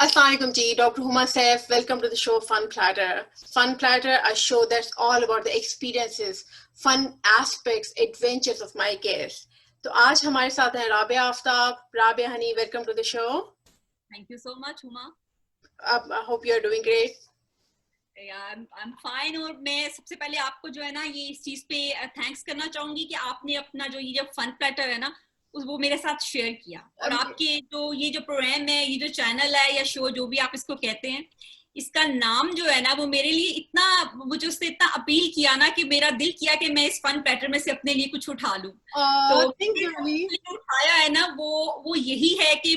Assalamualaikum ji, Dr. Huma Saif. Welcome to the show Fun Platter. Fun Platter, a show that's all about the experiences, fun aspects, adventures of my guests. तो आज हमारे साथ हैं Rabia Aftab. Rabia honey, welcome to the show. Thank you so much, Huma. I hope you are doing great. Yeah, I'm fine. और मैं सबसे पहले आपको जो है ना ये इस चीज पे थैंक्स करना चाहूंगी कि आपने अपना जो ये फन प्लेटर है ना वो मेरे साथ शेयर किया और आपके जो प्रोग्राम है, ये जो चैनल है या शो जो भी आप इसको कहते हैं, इसका नाम जो है ना वो मेरे लिए इतना, मुझे उससे इतना अपील किया ना कि मेरा दिल किया कि मैं इस फन प्लेटर में से अपने लिए कुछ उठा लूं। तो उठाया है ना वो यही है कि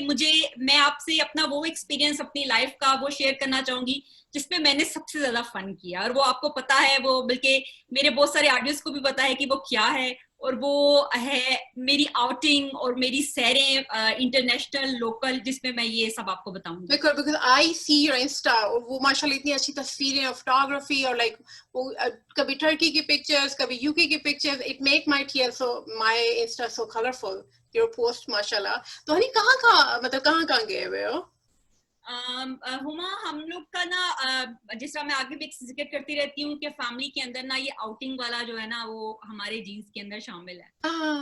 मैं आपसे अपना वो एक्सपीरियंस अपनी लाइफ का वो शेयर करना चाहूंगी जिसपे मैंने सबसे ज्यादा फन किया। और वो आपको पता है, वो बल्कि मेरे बहुत सारे ऑडियंस को भी पता है कि वो क्या है, और वो है मेरी आउटिंग और मेरी सैरें इंटरनेशनल लोकल, जिसमें मैं ये सब आपको बताऊंगी। Because I see your Insta, वो माशाल्लाह इतनी अच्छी तस्वीरें और फोटोग्राफी और लाइक वो कभी टर्की की पिक्चर्स, कभी यूके की pictures, it make my tears so my Insta so colorful. Your post माशाल्लाह. तो हनी कहाँ गए हुए हो? हुमा, हम लोग का ना जिस तरह मैं आगे भी जिक्र करती रहती हूँ कि फैमिली के अंदर ना ये आउटिंग वाला जो है ना वो हमारे जीन्स के अंदर शामिल है।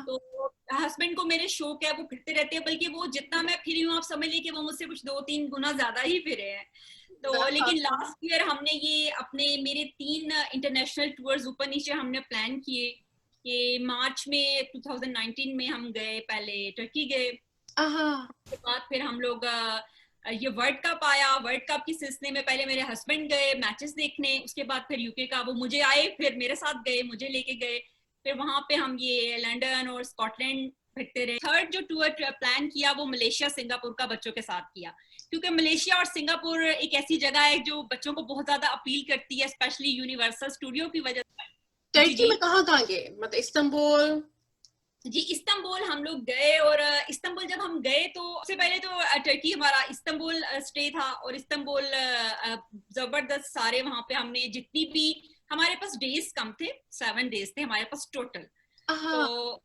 तो हस्बैंड को मेरे शौक है, वो फिरते रहते हैं, बल्कि वो जितना मैं फिरी हूँ आप समझ लीजिए कि वो मुझसे कुछ 2-3 गुना ज्यादा ही फिरे हैं। तो लेकिन लास्ट ईयर हमने ये मेरे 3 इंटरनेशनल टूर्स ऊपर नीचे हमने प्लान किए कि मार्च में 2019 में हम गए, पहले टर्की गए, उसके बाद फिर हम लोग ये वर्ल्ड कप आया, वर्ल्ड कप की सिलसिले में पहले मेरे हस्बैंड गए मैचेस देखने, उसके बाद फिर यूके का वो मुझे आए, फिर मेरे साथ गए, मुझे लेके गए, फिर वहां पे हम ये लंदन और स्कॉटलैंड फिरते रहे। थर्ड जो टूर प्लान किया वो मलेशिया सिंगापुर का बच्चों के साथ किया, क्योंकि मलेशिया और सिंगापुर एक ऐसी जगह है जो बच्चों को बहुत ज्यादा अपील करती है, स्पेशली यूनिवर्सल स्टूडियो की वजह से। टर्की में कहाँ गए? मतलब इस्तांबुल? जी, इस्तांबुल हम लोग गए, और इस्तांबुल जब हम गए तो सबसे पहले तो टर्की हमारा इस्तांबुल स्टे था, और इस्तांबुल जबरदस्त सारे वहां पे हमने जितनी भी, हमारे पास डेज कम थे, 7 डेज थे हमारे पास टोटल, तो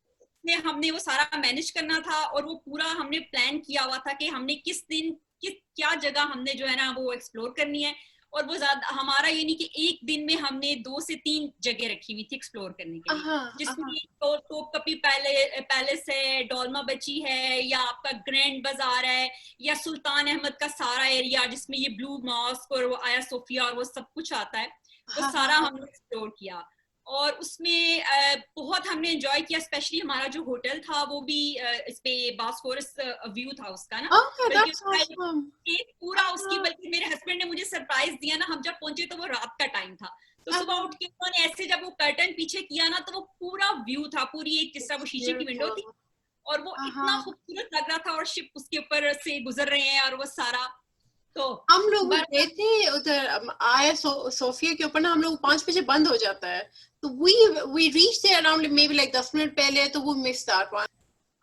हमने वो सारा मैनेज करना था, और वो पूरा हमने प्लान किया हुआ था कि हमने किस दिन क्या जगह हमने जो है ना वो एक्सप्लोर करनी है। और वो ज्यादा हमारा ये नहीं कि एक दिन में हमने 2 से 3 जगह रखी हुई थी एक्सप्लोर करने के लिए, जिसमें तोपकपी पैलेस है, डोलमा बची है, या आपका ग्रैंड बाजार है, या सुल्तान अहमद का सारा एरिया जिसमें ये ब्लू मॉस्क और वो आया सोफिया और वो सब कुछ आता है, वो सारा हमने एक्सप्लोर किया। और उसमें बहुत हमने एंजॉय किया, स्पेशली हमारा जो होटल था वो भी इस पे बास्फोरस व्यू था उसका ना, पूरा उसकी, बल्कि मेरे हस्बैंड ने मुझे सरप्राइज दिया ना, हम जब पहुंचे तो वो रात का टाइम था, तो सुबह उठ के उन्होंने ऐसे जब वो कर्टन पीछे किया ना तो वो पूरा व्यू था, पूरी एक जिस तरह वो शीशे की विंडो थी, और वो इतना खूबसूरत लग रहा था, और शिप उसके ऊपर से गुजर रहे हैं और वो सारा। तो हम लोग गए थे उधर आया सोफिया के ऊपर ना, हम लोग 5 बजे बंद हो जाता है, तो we reached there around maybe like 10 minute पहले, तो वो मिस दैट वन।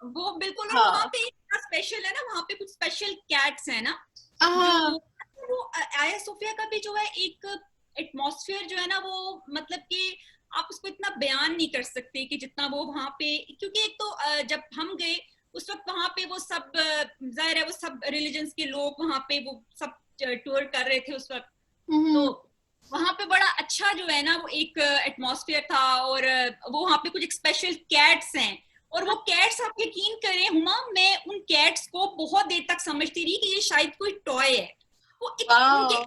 वो बिल्कुल। और वहाँ पे एक स्पेशल है ना, वहाँ पे कुछ स्पेशल कैट्स है ना, जो वो आया सोफिया का भी जो है एक एटमॉस्फेयर जो है ना, वो मतलब कि आप उसको इतना बयान नहीं कर सकते कि जितना वो वहाँ पे, क्योंकि एक तो जब हम गए उस वक्त वहाँ पे वो सब जाहिर है वो सब रिलीजन्स के लोग वहाँ पे वो सब टूर कर रहे थे उस वक्त, तो वहाँ पे बड़ा अच्छा जो है ना वो एक एटमॉस्फेयर था, और वो वहाँ पे कुछ स्पेशल कैट्स हैं, और वो कैट्स आप यकीन करें हुमा, मैं उन कैट्स को बहुत देर तक समझती रही कि ये शायद कोई टॉय है। वो एक उनके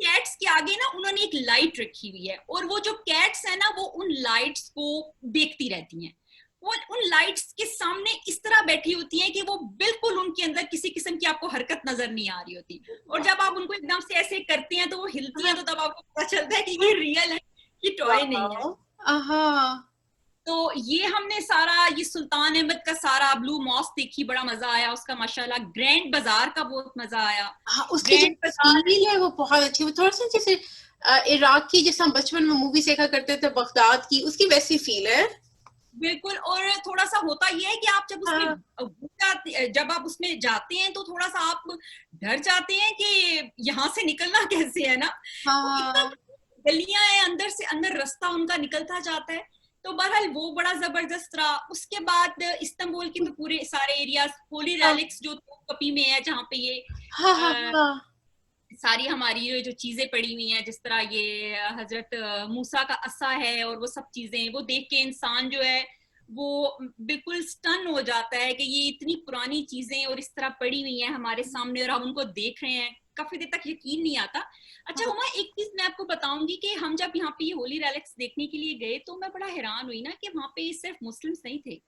कैट्स के आगे ना उन्होंने एक लाइट रखी हुई है, और वो जो कैट्स है ना वो उन लाइट्स को देखती रहती हैं, वो उन लाइट्स के सामने इस तरह बैठी होती हैं कि वो बिल्कुल उनके अंदर किसी किस्म की आपको हरकत नजर नहीं आ रही होती, और जब आप उनको एकदम से ऐसे करते हैं तो वो हिलती हैं, तो तब आपको पता चलता है कि ये रियल है, ये टॉय नहीं है। तो ये हमने सारा ये सुल्तान अहमद का सारा ब्लू मॉस्क देखी, बड़ा मजा आया उसका माशाल्लाह। ग्रैंड बाजार का बहुत मजा आया। उसकी जो तस्वीर है वो बहुत अच्छी, वो थोड़ा सा जैसे इराक की, जैसे हम बचपन में मूवी देखा करते थे बगदाद की, उसकी वैसी फील है बिल्कुल। और थोड़ा सा होता ये है कि आप जब आप उसमें जाते हैं तो थोड़ा सा आप डर जाते हैं कि यहाँ से निकलना कैसे है ना, इतना गलियां हैं, अंदर से अंदर रास्ता उनका निकलता जाता है, तो बहरहाल वो बड़ा जबरदस्त रहा। उसके बाद इस्तांबुल के तो पूरे सारे एरिया, होली रेलिक्स जो कपी में है जहाँ पे ये सारी हमारी ये जो चीजें पड़ी हुई हैं, जिस तरह ये हजरत मूसा का असा है और वो सब चीजें, वो देख के इंसान जो है वो बिल्कुल स्टन हो जाता है कि ये इतनी पुरानी चीजें और इस तरह पड़ी हुई हैं हमारे सामने और हम उनको देख रहे हैं, काफी देर तक यकीन नहीं आता। अच्छा हुमा, एक चीज मैं आपको बताऊंगी कि हम जब यहाँ पे ये होली रेलिक्स देखने के लिए गए तो मैं बड़ा हैरान हुई ना कि वहाँ पे सिर्फ मुस्लिम्स नहीं थे,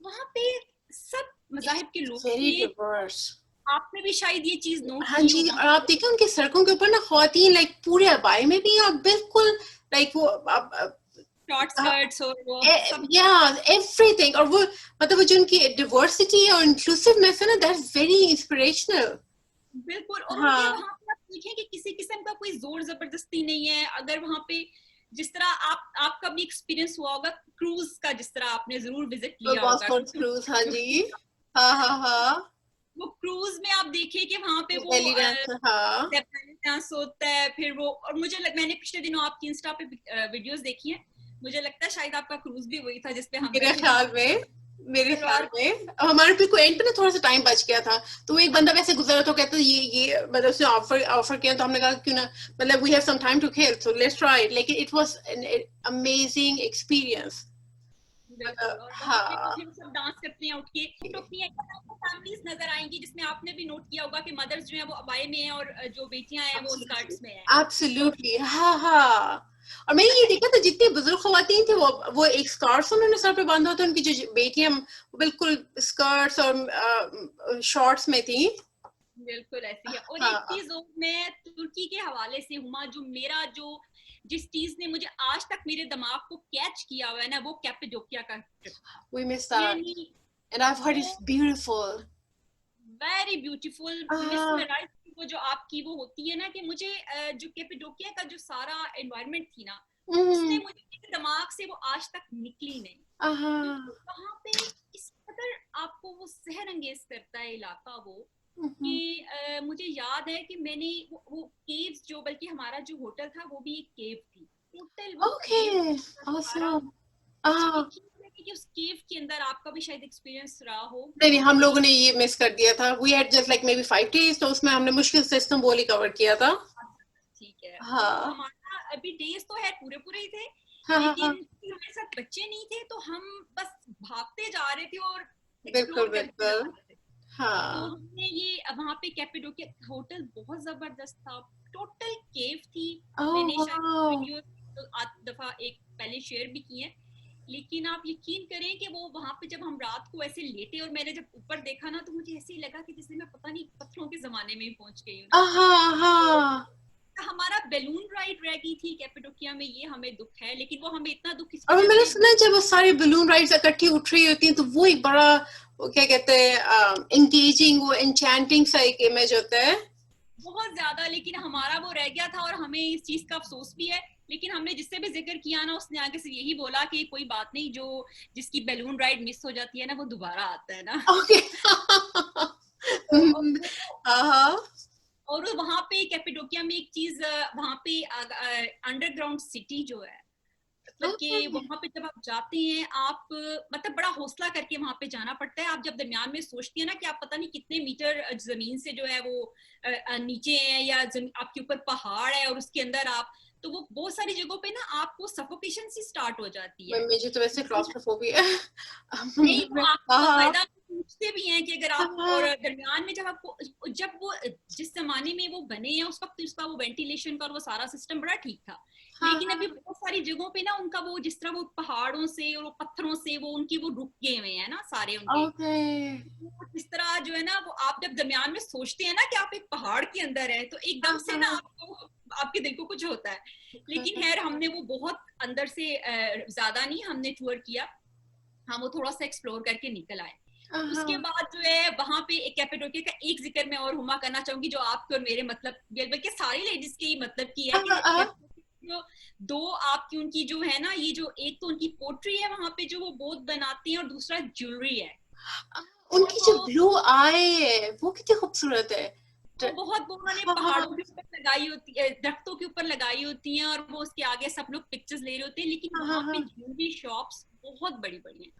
वहाँ पे सब मजाहिब के लोग वेरी थे। डिवर्स। आपने भी शायद ये चीज नोट हाँ की जी, होगा। और आप देखिए उनकी सड़कों के ऊपर ना ख्वातीन लाइक पूरे अबाए में भी, आप बिल्कुल लाइक वो शॉर्ट स्कर्ट्स और वो सब। या एवरीथिंग, और वो मतलब वो जो उनकी डाइवर्सिटी और इंक्लूसिवनेस है ना, दैट्स वेरी इंस्पिरेशनल। बिल्कुल, और उनके हाँ, वहां पे आप देखें कि किसी किस्म का कोई जोर जबरदस्ती नहीं है। अगर वहां पे जिस तरह आपका भी एक्सपीरियंस हुआ होगा क्रूज का, जिस तरह आपने जरूर विजिट किया होगा बॉस्फोरस क्रूज, हाँ जी, हाँ हाँ हाँ, वो क्रूज में आप देखिए कि वहां पे वो बेली डांस, हाँ, डांस होता है, फिर वो, और मुझे मैंने पिछले दिनों आपकी इंस्टा पे वीडियोस देखी हैं, मुझे लगता है शायद आपका क्रूज भी वही था जिसपे हम मेरे गए थे ख्याल जहाँ में, मेरे ख्याल सलवार। में हमारे भी को एंड पे ना थोड़ा सा टाइम बच गया था, तो एक बंदा वैसे गुजरा तो कहता ये मतलब उसने ऑफर किया, तो हमने कहा क्यों ना, मतलब we have some time to खेल, सो लेट्स ट्राई इट, लेकिन it was an amazing experience. बिल्कुल, और वहां पे तो हाँ, फिर सब डांस करते हैं उठ के, तो अपनी आपको फैमिलीज नजर आएंगी जिसमें आपने भी नोट किया होगा कि मदर्स जो है वो अबाए में है और जो बेटियां हैं वो स्कर्ट्स में है। तो एब्सोल्युटली, हाँ हाँ। और मैंने ये अच्छा, देखा था जितनी बुजुर्ग खवातीन थी वो एक स्कार्फ उन्होंने सर पे बांधा था, उनकी जो बेटियां बिल्कुल स्कर्ट्स और शॉर्ट्स में थी। बिल्कुल ऐसी है। और एक हाँ, चीज और मैं तुर्की के हवाले से हुआ, जो मेरा जो जिस चीज ने मुझे आज तक मेरे दिमाग को कैच किया हुआ है ना, वो कैपेडोकिया का ट्रिप। we missed that, यानी and I've heard वो it's beautiful. Very beautiful, Ah, mesmerise वो जो आपकी वो होती है ना, कि मुझे जो कैपेडोकिया का जो सारा एनवायरनमेंट थी ना, उसने मुझे मेरे दिमाग से वो आज तक निकली नहीं, uh-huh. क्योंकि वहां पे इस कदर आपको वो सहर अंगेज करता है इलाका वो, Mm-hmm. कि मुझे याद है कि मैंने वो केव्स, जो बल्कि हमारा जो होटल था वो भी एक केव थी, टोटल वो केव Okay, सारा। awesome. अच्छा, Ah, यकीन करें कि उस केव के अंदर आपका भी शायद एक्सपीरियंस रहा हो। नहीं नहीं, हम लोगों ने ये मिस कर दिया था, we had just like maybe 5 days, तो उसमें हमने मुश्किल से इस्तांबुल ही कवर किया था। ठीक है, तो हाँ हमारा अभी डेज तो है पूरे पूरे ही थे, हाँ हाँ लेकिन हाँ, हमारे साथ बच्चे नहीं थे तो हम बस भागते जा रहे थे और बिल्कुल एक्सप्लोर करते जा बिल्कुल, रहे थे। तो हाँ। हमने ये वहां पे कैपेडोकिया होटल बहुत जबरदस्त था, टोटल केव थी। ओह मैंने शायद वाओ, वीडियो तो आध दफा एक पहले शेयर भी की है, लेकिन आप यकीन करें कि वो वहां पे जब हम रात को ऐसे लेटे और मैंने जब ऊपर देखा ना, तो मुझे ऐसे ही लगा कि जैसे मैं पता नहीं पत्थरों के जमाने में ही पहुंच गई हूँ ना। हाँ तो हाँ। हमारा बैलून राइड रह गई थी कैपेडोकिया में, ये हमें दुख है, लेकिन वो हमें इतना दुख इस और वजह मैंने से सुना है जब वो सारी बलून राइड्स इकट्ठी उठ रही होती हैं तो वो एक बड़ा, वो क्या कहते हैं, एंगेजिंग, वो एन्चेंटिंग सा एक इमेज होता है। बहुत ज्यादा, लेकिन हमारा वो रह गया था और हमें इस चीज का अफसोस भी है। लेकिन हमने जिससे भी जिक्र किया ना, उसने आगे से यही बोला कि कोई बात नहीं, जो जिसकी बैलून राइड मिस हो जाती है ना, वो दोबारा आता है ना। ओके। तो हाँ और वहां पे कैपेडोकिया में एक चीज, वहां पे अंडरग्राउंड सिटी जो है, मतलब कि ओके, वहां पे जब आप जाते हैं आप मतलब बड़ा हौसला करके वहां पे जाना पड़ता है। आप जब दरमियान में सोचती है ना कि आप पता नहीं कितने मीटर जमीन से जो है वो नीचे है, या आपके ऊपर पहाड़ है और उसके अंदर आप, तो वो बहुत सारी जगहों पे ना आपको सफोकेशन सी स्टार्ट हो जाती है। मुझे तो वैसे क्लॉस्ट्रोफोबिया है। नहीं, वो आपको हाँ बाकायदा पूछते भी हैं कि अगर आप, और हाँ दरमियान में जब आपको, जब वो जिस जमाने में वो बने हैं उस वक्त उसका वो वेंटिलेशन का और वो सारा सिस्टम बड़ा ठीक था, लेकिन अभी हाँ, बहुत सारी जगहों पे ना उनका वो जिस तरह वो पहाड़ों से और वो पत्थरों से वो उनकी वो रुक गए हुए हैं ना सारे उनके, ओके, इस तरह जो है ना, वो आप जब दरमियान में सोचते हैं ना कि आप एक पहाड़ के अंदर हैं, तो एकदम से ना आपको, आपके दिल को कुछ होता है। लेकिन खैर हमने वो बहुत अंदर से ज्यादा नहीं हमने टूर किया, हम वो थोड़ा सा एक्सप्लोर करके निकल आए। उसके बाद जो है वहां पे एक कैपेडोकिया का एक जिक्र मैं और हुमा करना चाहूंगी, जो आपके और मेरे मतलब बल्कि सारी लेडीज के ही मतलब की है, कि जो दो आपकी उनकी जो है ना, ये जो एक तो उनकी पोट्री है वहां पे जो वो बोध बनाती हैं, और दूसरा ज्वेलरी है। और उनकी जो ब्लू आई है वो कितनी खूबसूरत है। वो बहुत वो उन्होंने हाँ पहाड़ों के ऊपर लगाई होती है, दरख्तों के ऊपर लगाई होती हैं, और वो उसके आगे सब लोग पिक्चर्स ले रहे होते हैं, लेकिन हाँ वहां पे हाँ, ज्वेलरी शॉप्स बहुत बड़ी बड़ी हैं।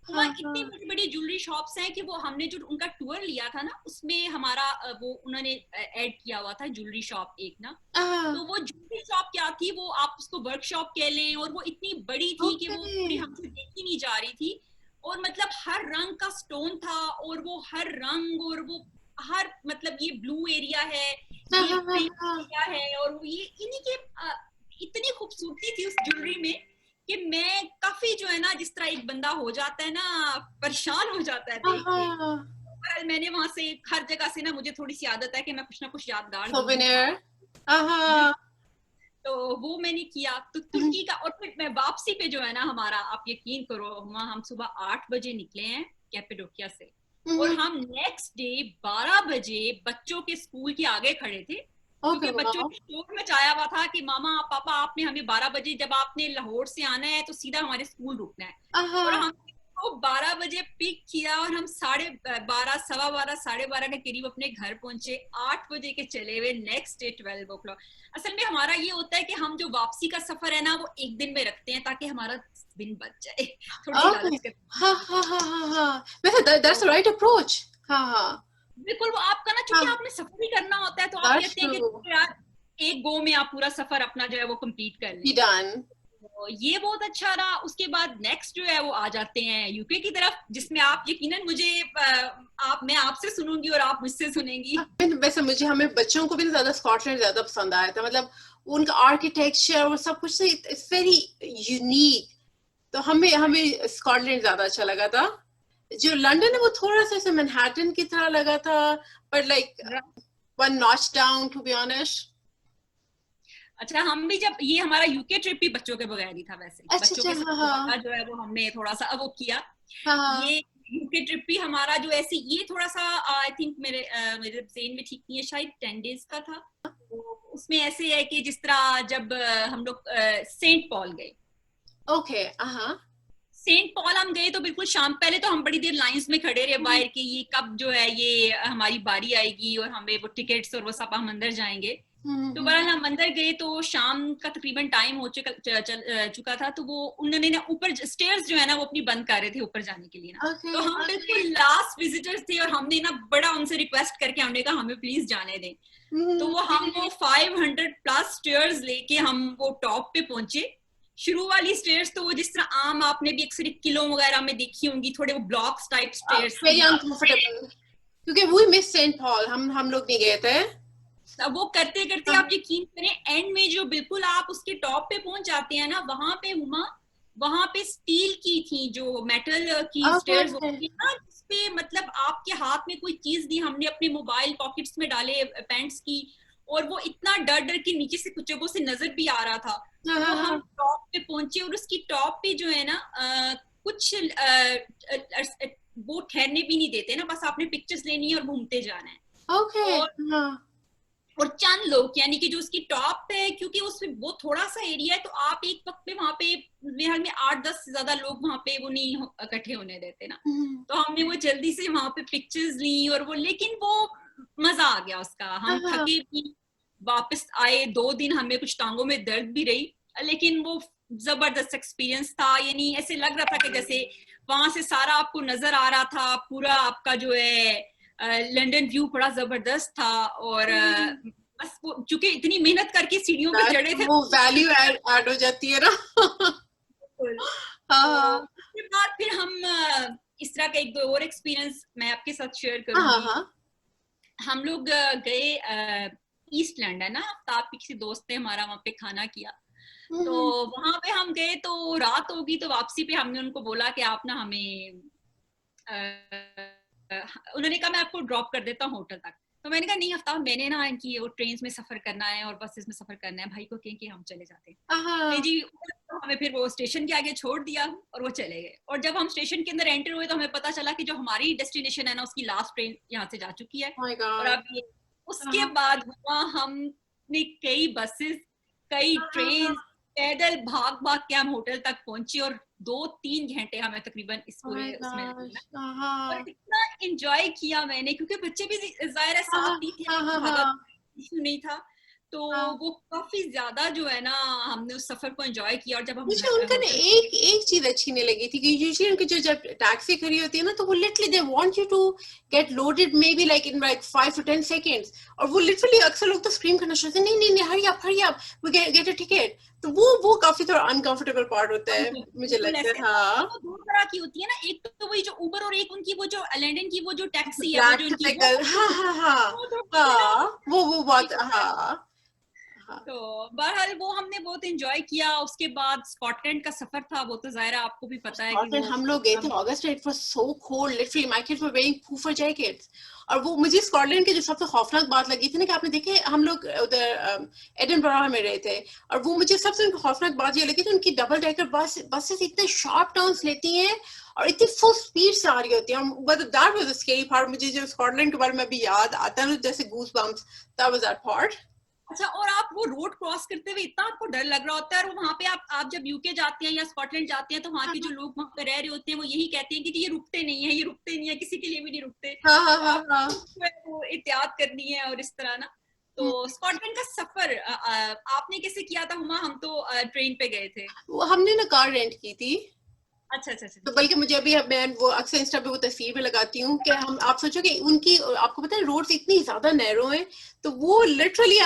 वहाँ इतनी बड़ी बड़ी ज्वेलरी शॉप्स हैं कि वो हमने जो उनका टूर लिया था ना उसमें हमारा वो उन्होंने ऐड किया हुआ था ज्वेलरी शॉप एक ना, तो वो ज्वेलरी शॉप क्या थी, वो आप उसको वर्कशॉप कह लें, और वो इतनी बड़ी थी कि वो पूरी हमसे देखी नहीं जा रही थी, और मतलब हर रंग का स्टोन था, और वो हर रंग, और वो हर मतलब ये ब्लू एरिया है, ये पिंक एरिया है, और वो ये इन्हीं के इतनी खूबसूरती थी उस ज्वेलरी में कि मैं काफी जो है ना, जिस तरह एक बंदा हो जाता है ना, परेशान हो जाता है देख के। मैंने वहां से हर जगह से ना, मुझे थोड़ी सी आदत है कि मैं कुछ ना कुछ यादगार तो वो मैंने किया। तो तुर्की का, और फिर मैं वापसी पे जो है ना हमारा, आप यकीन करो हुआ, हम सुबह 8 बजे निकले हैं कैपेडोकिया से, और हम नेक्स्ट डे 12 बजे बच्चों के स्कूल के आगे खड़े थे, क्योंकि बच्चों ने शोर मचाया हुआ था कि मामा पापा आपने हमें 12 बजे, जब आपने लाहौर से आना है तो सीधा हमारे स्कूल रुकना है। और हम तो 12 बजे पिक किया, और हम 12:30 12:15 12:30 के करीब अपने घर पहुंचे, 8 बजे के चले हुए नेक्स्ट डे 12 o'clock। असल में हमारा ये होता है कि हम जो वापसी का सफर है ना वो एक दिन में रखते हैं ताकि हमारा दिन बच जाए, थोड़ी सी लालच करते हैं। बिल्कुल, वो आपका ना, चूंकि आपने सफर ही करना होता है तो आप कहते हैं कि यार एक गो में आप पूरा सफर अपना जो है वो कंप्लीट कर लें। तो ये बहुत अच्छा रहा। उसके बाद नेक्स्ट जो है वो आ जाते हैं यूके की तरफ, जिसमें आप यकीनन मुझे मैं आपसे सुनूंगी और आप मुझसे सुनेंगी। वैसे मुझे, हमें बच्चों को भी ज्यादा स्कॉटलैंड ज्यादा पसंद आया था, मतलब उनका आर्किटेक्चर और सब कुछ इट्स वेरी यूनिक, तो हमें स्कॉटलैंड ज्यादा अच्छा लगा था। जो लंदन है वो थोड़ा सा मैनहट्टन की तरह लगा था, but like one notch down to be honest. अच्छा, हम भी जब ये हमारा यूके ट्रिप भी बच्चों के बगैर ही था वैसे, बच्चों के साथ जो है वो हमने थोड़ा सा वो किया। ये यूके ट्रिप भी हमारा जो ऐसे, ये थोड़ा सा आई थिंक मेरे ज़हन में ठीक नहीं है, शायद 10 days का था। तो उसमें ऐसे है कि जिस तरह जब हम लोग सेंट पॉल गए, सेंट पॉल हम गए तो बिल्कुल शाम, पहले तो हम बड़ी देर लाइंस में खड़े रहे बाहर कि ये कब जो है ये हमारी बारी आएगी और हमें वो टिकट्स और वो सब, हम अंदर जाएंगे। तो बहरहाल हम अंदर गए तो शाम का तकरीबन टाइम हो चुका था, तो वो उन्होंने ना ऊपर स्टेयर्स जो है ना वो अपनी बंद कर रहे थे ऊपर जाने के लिए ना। तो हम बिल्कुल लास्ट विजिटर्स थे, और हमने ना बड़ा उनसे रिक्वेस्ट करके हमने कहा हमें प्लीज जाने दें। तो वो 500+ स्टेयर्स लेके हम वो टॉप पे पहुंचे। शुरू वाली स्टेयर्स तो वो जिस तरह आम आपने भी अक्सर किलों वगैरह में देखी होंगी, थोड़े वो blocks type stairs, very uncomfortable, क्योंकि वो मिस सेंट पॉल हम लोग नहीं गए थे। अब वो करते करते आप यकीन करें एंड में जो बिल्कुल आप उसके टॉप पे पहुंच जाते हैं ना, वहां पे हुमा, वहां पे स्टील की थी, जो मेटल की स्टेयर्स होती है ना, जिसपे मतलब आपके हाथ में कोई चीज दी, हमने अपने मोबाइल पॉकेट्स में डाले पैंट्स की, और वो इतना डर डर के नीचे से कुछ जगहों से नजर भी आ रहा था। तो हम टॉप पे पहुंचे, और उसकी टॉप पे जो है ना कुछ वो ठहरने भी नहीं देते ना, बस आपने पिक्चर्स लेनी है और घूमते जाना है। और चंद लोग, यानी कि जो उसकी टॉप है, क्योंकि उसमें वो थोड़ा सा एरिया है, तो आप एक वक्त पे वहां पे मेरे में 8-10 से ज्यादा लोग वहां पे वो नहीं इकट्ठे होने देते ना। तो हमने वो जल्दी से वहां पे पिक्चर्स ली, और वो, लेकिन वो मजा आ गया उसका। हम थके भी वापस आए, 2 दिन हमें कुछ टांगों में दर्द भी रही, लेकिन वो जबरदस्त एक्सपीरियंस था। यानी ऐसे लग रहा था कि जैसे वहां से सारा आपको नजर आ रहा था, पूरा आपका जो है लंदन व्यू बड़ा जबरदस्त था। और बस वो चूंकि इतनी मेहनत करके सीढ़ियों पे चढ़े थे, वो वैल्यू ऐड हो जाती है ना। तो उसके बाद फिर हम इस तरह का एक दो और एक्सपीरियंस मैं आपके साथ शेयर करूंगी। हम लोग गए ईस्ट लंदन ना, आफ्ताब की किसी दोस्त ने हमारा वहां पे खाना किया, तो वहां पे हम गए तो रात होगी, तो वापसी पे हमने उनको बोला कि आप ना हमें उन्होंने कहा मैं आपको ड्रॉप कर देता हूँ होटल तक। तो मैंने कहा नहीं आफ्ताब, मैंने ना इनकी वो ट्रेन में सफर करना है और बसेस में सफर करना है, भाई को कहें कि हम चले जाते हैं। जी, तो हमें फिर वो स्टेशन के आगे छोड़ दिया और वो चले गए। और जब हम स्टेशन के अंदर एंटर हुए तो हमें पता चला कि जो हमारी डेस्टिनेशन है ना, उसकी लास्ट ट्रेन यहाँ से जा चुकी है। और अब ये उसके बाद वहाँ हमने कई बसेस, कई ट्रेन, पैदल भाग भाग के हम होटल तक पहुंचे, और 2-3 घंटे हमें तकरीबन इस पूरे उसमें और इतना एंजॉय किया मैंने, क्योंकि बच्चे भी जाहिर है साथ नहीं थे, भागा नहीं था। तो हाँ। वो काफी ज्यादा जो है ना हमने उस सफर को एंजॉय किया। और जब हम मुझे उनका ना होटल एक एक चीज अच्छी नहीं लगी थी कि यूजुअली उनकी जो जब टैक्सी खड़ी होती है ना तो वो literally they want you to get loaded maybe like in like 5 to 10 seconds, और वो लिटरली अक्सर लोग तो स्क्रीम करना शुरू करते हैं, नहीं नहीं नहीं hurry up we get a ticket. तो वो काफी थोड़ा अनकंफर्टेबल पार्ट होता है मुझे बिल्कुल लगता ऐसे, है। हाँ, वो दो तरह की होती है ना, एक तो वही जो उबर और एक उनकी वो जो लंदन की वो जो टैक्सी है, वो ब्लैक जो उनकी टाइगर, हाँ हाँ हाँ वो तो मुझे ना हाँ, वो बहुत होता है। हाँ हाँ। तो बहरहाल वो हमने बहुत एंजॉय किया। उसके बाद स्कॉटलैंड का सफर था, वो तो जाहिर है आपको भी पता है कि स्कॉटलैंड वो हम लोग गए थे अगस्त, it was so cold literally my kids were wearing puffer jackets. और वो मुझे स्कॉटलैंड की जो सबसे खौफनाक बात लगी थी ना कि आपने देखे हम लोग उधर एडिनबरा में रहे थे, और वो मुझे सबसे खौफनाक बात ये लगी थी उनकी डबल डेकर बसेस इतने शार्प टर्न्स लेती हैं और इतनी फुल स्पीड से आ रही होती है। मतलब that was a scary part. मुझे जो स्कॉटलैंड के बारे में अभी याद आता है ना जैसे goose bumps, that was that part. अच्छा, और आप वो रोड क्रॉस करते हुए इतना आपको डर लग रहा होता है। और वहां पे आप जब यूके जाते हैं या स्कॉटलैंड जाते हैं तो वहां के जो लोग वहां पे रह रहे होते हैं वो यही कहते हैं कि जी ये रुकते नहीं है, ये रुकते नहीं है, किसी के लिए भी नहीं रुकते। हाँ हाँ तो हाँ आप हाँ। जो है वो एहतियात करनी है और इस तरह ना। तो स्कॉटलैंड का सफर आपने कैसे किया था हुमा? हम तो ट्रेन पे गए थे। वो हमने ना कार रेंट की थी। अच्छा अच्छा अच्छा, तो ठीक बल्कि है। मुझे अभी मैं वो अक्सर इंस्टा पे वो तस्वीर भी लगाती हूँ कि हम आप सोचो कि उनकी आपको पता है रोड्स इतनी ज्यादा नैरो हैं, तो वो लिटरली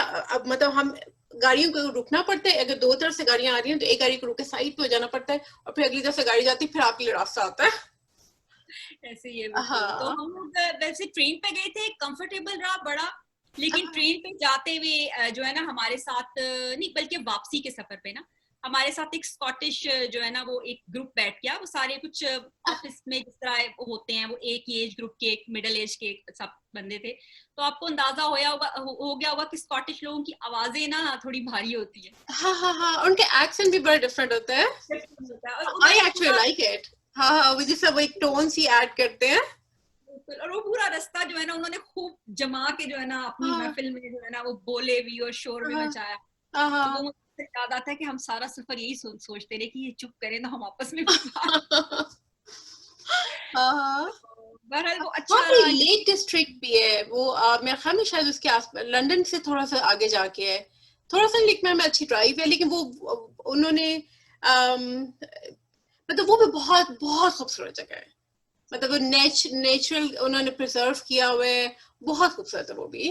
मतलब हम गाड़ियों को रुकना पड़ता है। अगर दो तरफ से गाड़ियां आ रही हैं तो एक गाड़ी को रुक के साइड पे हो जाना पड़ता है और फिर अगली तरफ से गाड़ी जाती है, फिर आपके लिए रास्ता आता है। ऐसे ही है बिल्कुल। तो हाँ हम लोग वैसे ट्रेन पे गए थे, कंफर्टेबल रहा बड़ा। लेकिन ट्रेन पे जाते हुए जो है ना हमारे साथ नहीं बल्कि वापसी के सफर पे ना हमारे साथ एक स्कॉटिश जो है ना वो एक ग्रुप बैठ गया। वो सारे कुछ ऑफिस में जिस तरह होते हैं वो एक ही एज ग्रुप के, एक मिडिल एज के सब बंदे थे। तो आपको अंदाजा हो गया होगा कि स्कॉटिश लोगों की आवाजें ना थोड़ी भारी होती है। हाँ हाँ हाँ, उनके एक्सेंट भी बड़ा डिफरेंट होता है। और आई उन्होंने एक्चुअली पूरा लाइक इट। हाँ हाँ, वो जैसे वो एक टोन सी ऐड करते हैं। बिल्कुल, और वो पूरा रास्ता जो है ना उन्होंने खूब जमा के जो है ना अपनी हाँ महफिल में जो है ना वो बोले भी और शोर भी हाँ मचाया। हाँ तो वो हाँ मुझे याद आता है कि हम सारा सफर यही सोचते रहे कि ये चुप करें तो हम आपस में भी बात। हाँ हाँ। तो बहरहाल वो वहाँ अच्छा पे रहा लेक डिस्ट्रिक्ट भी है वो, मेरे ख्याल में शायद उसके आस लंदन से थोड़ा सा आगे जाके है। थोड़ा सा लेक में अच्छी ड्राइव है, लेकिन वो उन्होंने मतलब वो भी बहुत बहुत खूबसूरत जगह है। मतलब वो नेचुरल उन्होंने प्रिजर्व किया हुआ है, बहुत खूबसूरत है वो भी।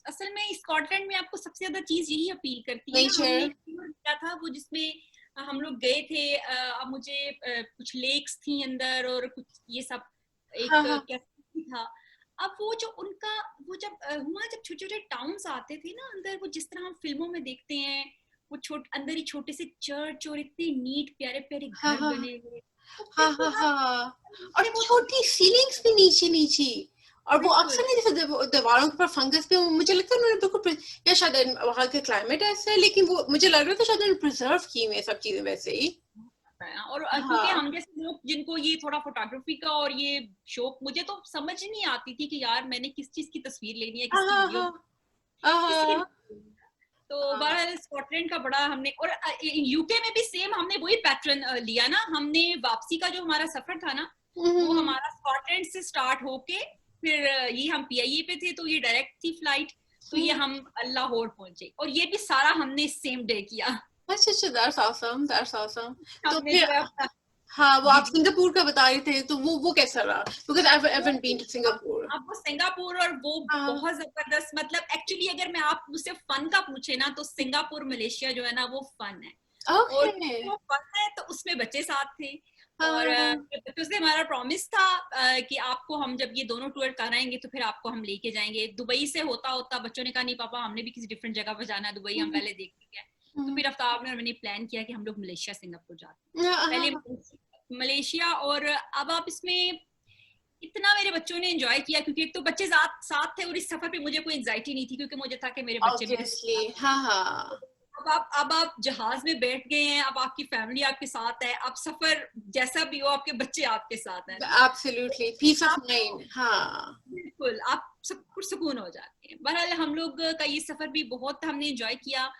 असल में स्कॉटलैंड में आपको सबसे ज्यादा चीज यही अपील करती है ना। हमने नेचर। एक टूर किया था वो जिसमें हम लोग गए थे। अब मुझे कुछ लेक्स थी अंदर और कुछ ये सब हाँ एक हाँ कैसे था। अब वो जो उनका वो जब हुआ जब छोटे छोटे टाउन्स आते थे ना अंदर, वो जिस तरह हम फिल्मों में देखते हैं, वो अंदर ही छोटे से चर्च और इतने नीट प्यारे प्यारे हाँ घर हाँ बने हुए, वो हाँ हाँ बिल्कुल आप हाँ। और से वो छोटी सीलिंग्स भी नीची नीची, और वो बिल्कुल अक्सर नहीं जैसे दीवारों के ऊपर फंगस भी मुझे लगता है उन्होंने बिल्कुल या शायद वहाँ का क्लाइमेट ऐसा है, लेकिन वो मुझे लग रहा था शायद उन्होंने प्रिजर्व की हुई है सब चीजें वैसे ही। है। और क्योंकि हाँ हम जैसे लोग जिनको ये थोड़ा फोटोग्राफी का और ये शौक, मुझे तो समझ नहीं आती थी कि यार मैंने किस चीज की तस्वीर लेनी है, हाँ किसकी वीडियो, हाँ हाँ किसकी। हाँ तो हाँ। बहरहाल स्कॉटलैंड का बड़ा हमने, और यूके में भी सेम हमने वही पैटर्न लिया ना। हमने वापसी का जो हमारा सफर था ना वो हम्म। हमारा स्कॉटलैंड से स्टार्ट होके फिर ये हम पीआईए पे थे तो ये डायरेक्ट थी फ्लाइट। तो ये हम लाहौर पहुंचे और ये भी सारा हमने सेम डे किया। अच्छा अच्छा, दैट्स ऑसम दैट्स ऑसम। तो हमने फिर जो है अपना, हाँ, वो जी आप जी। सिंगापुर का बता रहे थे तो वो कैसा रहा? Because I haven't been to अब सिंगापुर। अब वो सिंगापुर और वो हाँ। बहुत जबरदस्त, मतलब एक्चुअली अगर मैं आप मुझसे फन का पूछे ना तो सिंगापुर मलेशिया जो है ना वो फन है। और ओके। क्योंकि वो फन है तो उसमें बच्चे साथ थे। और हाँ बच्चों से हमारा प्रॉमिस था कि आपको हम जब ये दोनों टूर कराएंगे तो फिर आपको हम लेके जाएंगे। दुबई से होता होता बच्चों ने कहा नहीं पापा हमने भी किसी डिफरेंट जगह पर जाना है, दुबई हम पहले देख लेंगे। तो फिर आफ्ताब ने और मैंने प्लान किया कि हम लोग मलेशिया सिंगापुर जाते हैं। पहले हाँ मलेशिया। और अब आप इसमें इतना मेरे बच्चों ने एंजॉय किया क्योंकि एक तो बच्चे साथ साथ थे और इस सफर पे मुझे कोई एंजाइटी नहीं थी क्योंकि मुझे था कि मेरे बच्चे मेरे ऑब्वियसली। साथ। हाँ हाँ। अब आप जहाज में बैठ गए हैं, अब आपकी फैमिली आपके साथ है, अब सफर जैसा भी हो आपके बच्चे आपके साथ हैं। एब्सोल्युटली पीस ऑफ आपको माइंड। हाँ बिल्कुल आप सब कुछ सुकून हो जाते हैं। बहरहाल हम लोग का ये सफर भी बहुत हमने एंजॉय किया।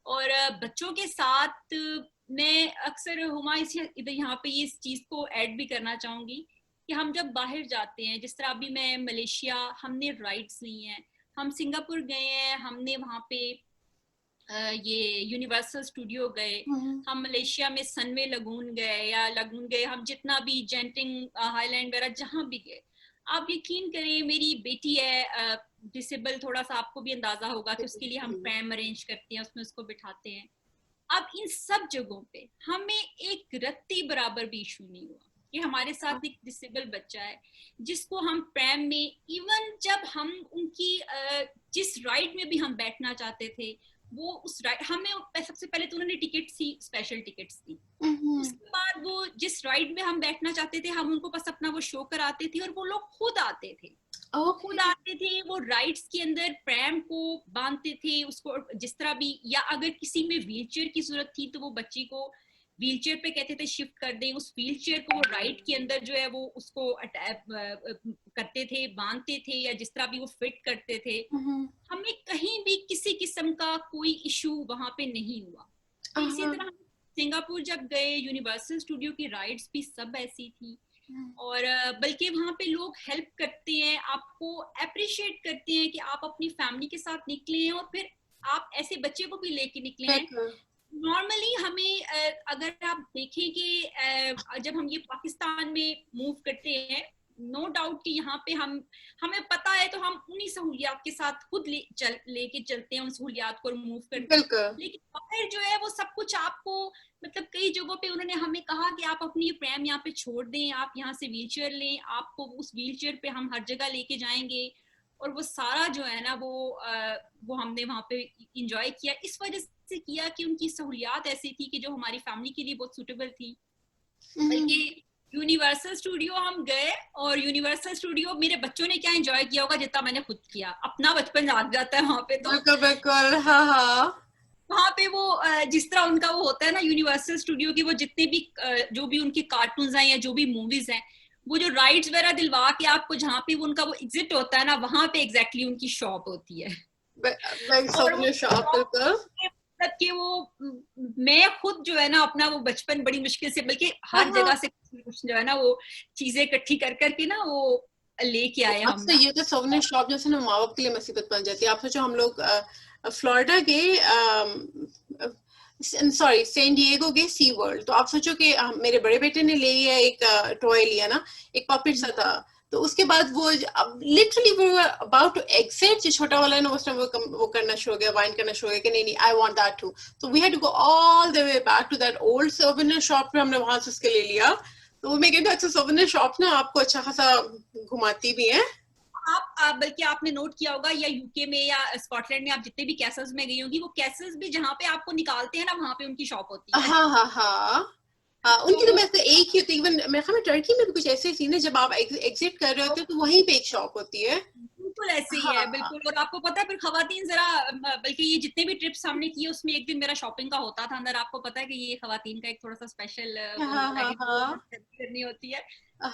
और बच्चों के साथ मैं अक्सर हुमा इधर यहाँ पे इस चीज को ऐड भी करना चाहूंगी कि हम जब बाहर जाते हैं, जिस तरह अभी मैं मलेशिया हमने राइड्स ली हैं, हम सिंगापुर गए हैं, हमने वहाँ पे ये यूनिवर्सल स्टूडियो गए, हम मलेशिया में सनवे लगून गए या लगून गए, हम जितना भी जेंटिंग हाईलैंड वगैरह जहाँ भी गए, आप यकीन करें मेरी बेटी है डिसेबल, थोड़ा सा आपको भी अंदाजा होगा कि उसके लिए हम प्रैम अरेंज करते हैं, उसमें उसको बिठाते हैं। अब इन सब जगहों पे हमें एक रत्ती बराबर भी इशू नहीं हुआ कि हमारे साथ एक डिसेबल बच्चा है जिसको हम प्रैम में, इवन जब हम उनकी जिस राइड में भी हम बैठना चाहते थे वो उस राइड हमें सबसे पहले तो उन्होंने टिकट्स थी, स्पेशल टिकट्स थी, उसके बाद वो जिस राइड में हम बैठना चाहते थे हम उनको बस अपना वो शो कराते थे और वो लोग खुद आते थे, खुद आते थे, वो राइड्स के अंदर प्रैम को बांधते थे उसको जिस तरह भी, या अगर किसी में व्हीलचेयर की जरूरत थी तो वो बच्ची को व्हीलचेयर पे कहते थे शिफ्ट कर दें, उस व्हीलचेयर को वो राइड के अंदर जो है वो उसको करते थे, बांधते थे या जिस तरह भी वो फिट करते थे। हमें कहीं भी किसी किस्म का कोई इशू वहां पे नहीं हुआ। इसी तरह हम सिंगापुर जब गए, यूनिवर्सल स्टूडियो की राइड्स भी सब ऐसी थी, और बल्कि वहां पे लोग हेल्प करते हैं, आपको अप्रिशिएट करते हैं कि आप अपनी फैमिली के साथ निकले हैं और फिर आप ऐसे बच्चे को भी लेके निकले हैं। नॉर्मली हमें अगर आप देखें कि जब हम ये पाकिस्तान में मूव करते हैं, नो डाउट कि यहाँ पे हमें पता है तो हम उन्हीं सहूलियात के साथ खुद लेके चलते हैं, उन सहूलियात को मूव करते हैं, लेकिन बाहर जो है वो सब कुछ आपको, मतलब कई जगहों पे उन्होंने हमें कहा कि आप अपनी प्रैम यहाँ पे छोड़ दें, आप यहाँ से व्हीलचेयर लें, आपको उस व्हीलचेयर पे हम हर जगह लेके जाएंगे, और वो सारा जो है ना वो हमने वहाँ पे इंजॉय किया, इस वजह से किया कि उनकी सहूलियात ऐसी थी कि जो हमारी फैमिली के लिए बहुत सूटेबल थी। बल्कि यूनिवर्सल स्टूडियो हम गए और यूनिवर्सल स्टूडियो मेरे बच्चों ने क्या एंजॉय किया होगा जितना मैंने खुद किया, अपना बचपन याद जाता है वहाँ पे। तो बिल्कुल हाँ वहाँ पे वो जिस तरह उनका वो होता है ना यूनिवर्सल स्टूडियो की, वो जितने भी जो भी उनके कार्टून्स हैं या जो भी मूवीज हैं, वो जो राइड्स वगैरह दिलवा के आपको जहाँ पे उनका वो एग्जिट होता है ना, वहाँ पे एग्जैक्टली उनकी शॉप होती है। मतलब कि वो मैं खुद जो है ना अपना वो बचपन बड़ी मुश्किल से, बल्कि हर जगह से कुछ जो है ना वो चीजें इकट्ठी कर करके ना वो लेके आए हम। ये तो सोवेनियर शॉप जैसे ना माँ बाप के लिए मुसीबत बन जाती है। आप सोचो हम लोग फ्लोरिडा के सॉरी सैन डिएगो के सी वर्ल्ड, तो आप सोचो कि मेरे बड़े बेटे ने ले लिया एक टॉय लिया ना, एक पपेट सा था, तो उसके बाद वो लिटरली वो अबाउट टू एग्जिट, जो छोटा वाला है ना उस टाइम वो करना शुरू हो गया, वाइन करना शुरू हो गया कि नहीं आई वांट दैट टू, तो we had to go all the way back to that old souvenir shop पे, हमने वहां से उसके ले लिया। तो मैं कहती हूँ अच्छा सोवेनियर शॉप ना आपको अच्छा खासा घुमाती भी है। आप बल्कि आपने नोट किया होगा या यूके में या स्कॉटलैंड में आप जितने भी कैसल्स में गई होगी, वो कैसल्स भी जहाँ पे आपको निकालते हैं ना वहाँ पे उनकी शॉप होती है। हाँ उनकी तो वैसे एक ही होती है। इवन मेरे ख्याल में टर्की में भी कुछ ऐसे सीन है, जब आप एग्जिट कर रहे होते हो तो वहीं पे एक शॉप होती है। बिल्कुल ऐसे ही है, बिल्कुल। और आपको पता है फिर खवातीन जरा, बल्कि ये जितने भी ट्रिप्स हमने किए उसमें एक दिन मेरा शॉपिंग का होता था अंदर, आपको पता है कि ये खवातीन का एक थोड़ा सा स्पेशल करनी होती है।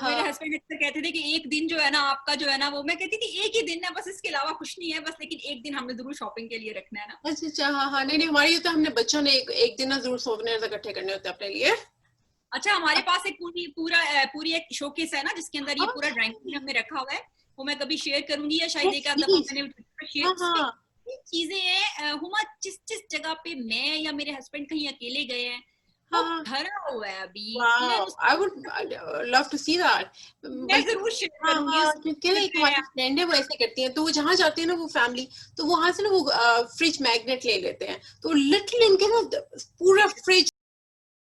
मेरे हस्बैंड अक्सर कहते थे कि एक दिन जो है ना आपका जो है ना वो, मैं कहती थी एक ही दिन है बस, इसके अलावा कुछ नहीं है बस, लेकिन एक दिन हमने जरूर शॉपिंग के लिए रखना है ना। अच्छा हाँ नहीं हमारी तो हमने बच्चों ने एक दिन ना जरूर सोवेनियर्स इकट्ठे करने होते हैं अपने लिए। अच्छा हमारे पास एक पूरी एक शोकेस है ना जिसके अंदर ये पूरा ड्राइंग हमने रखा हुआ है, वो मैं कभी शेयर करूंगी या शायद एक आध दफा मैंने शेयर। चीजें हैं हुमा, जिस जगह पे मैं या मेरे हस्बैंड कहीं अकेले गए हैं वो भरा हुआ है अभी। I would love to see that. मैं जरूर शेयर करूंगी। क्योंकि एक हमारी फ्रेंड है वो ऐसे करती है, तो वो जहाँ जाती है ना वो फैमिली, तो वहां से ना वो फ्रिज मैग्नेट ले लेते हैं, तो लिटरली उनके ना पूरा फ्रिज